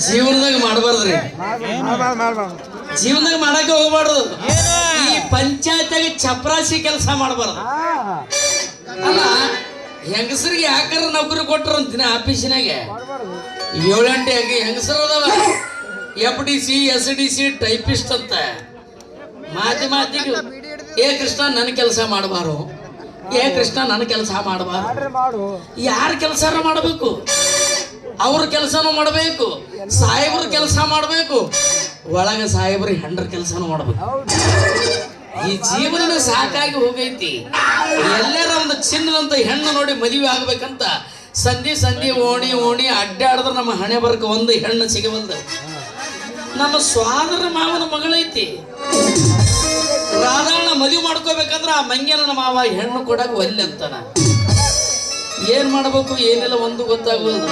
ಜೀವನದಾಗ ಮಾಡಬಾರ್ದ್ರಿ, ಜೀವನದಾಗ ಮಾಡಕ್ಕೆ ಹೋಗ್ಬಾರ್ದು. ಈ ಪಂಚಾಯತ್ಯಾಗ ಚಪರಾಸಿ ಕೆಲಸ ಮಾಡಬಾರ್ದು. ಅಲ್ಲ, ಹೆಂಗಸರಿಗೆ ಯಾಕಾರ ನೌಕರಿ ಕೊಟ್ಟರು ಅಂತೀನಿ ಆಫೀಸಿನಾಗೆ 7 ಹೆಂಗಸರು ಅದಾವ. FDC SDC ಟೈಪಿಸ್ಟ್ ಅಂತ ಮಾತಿಗೆ ಏ ಕೃಷ್ಣ ನನ್ನ ಕೆಲಸ ಮಾಡಬಾರು, ಏ ಕೃಷ್ಣ ನನ್ನ ಕೆಲಸ ಮಾಡಬಾರು. ಯಾರ ಕೆಲಸ ಮಾಡಬೇಕು? ಅವ್ರ ಕೆಲಸನೂ ಮಾಡಬೇಕು, ಸಾಹೇಬ್ರ ಕೆಲಸ ಮಾಡಬೇಕು, ಒಳಗ ಸಾಹೇಬ್ರ ಹೆಂಡ್ರ ಕೆಲಸನೂ ಮಾಡಬೇಕು. ಈ ಜೀವನ ಸಾಕಾಗಿ ಹೋಗೈತಿ. ಎಲ್ಲರ ಒಂದು ಚಿನ್ನದಂತ ಹೆಣ್ಣು ನೋಡಿ ಮದುವೆ ಆಗ್ಬೇಕಂತ ಸಂಧಿ ಓಣಿ ಅಡ್ಡಾಡಿದ್ರೆ ನಮ್ಮ ಹಣೆ ಬರ್ಕ ಒಂದು ಹೆಣ್ಣು ಸಿಗಬಲ್ದ. ನಮ್ಮ ಸ್ವಾದರ ಮಾವನ ಮಗಳೈತಿ, ರಾಧಾಳನ್ನ ಮದುವೆ ಮಾಡ್ಕೋಬೇಕಂದ್ರ ಆ ಮಂಗ್ಯನ ಮಾವ ಹೆಣ್ಣು ಕೊಡಕ್ ಒಲ್ಲೆ ಅಂತಾನ. ಏನ್ ಮಾಡ್ಬೇಕು ಏನಿಲ್ಲ ಒಂದು ಗೊತ್ತಾಗೋದು.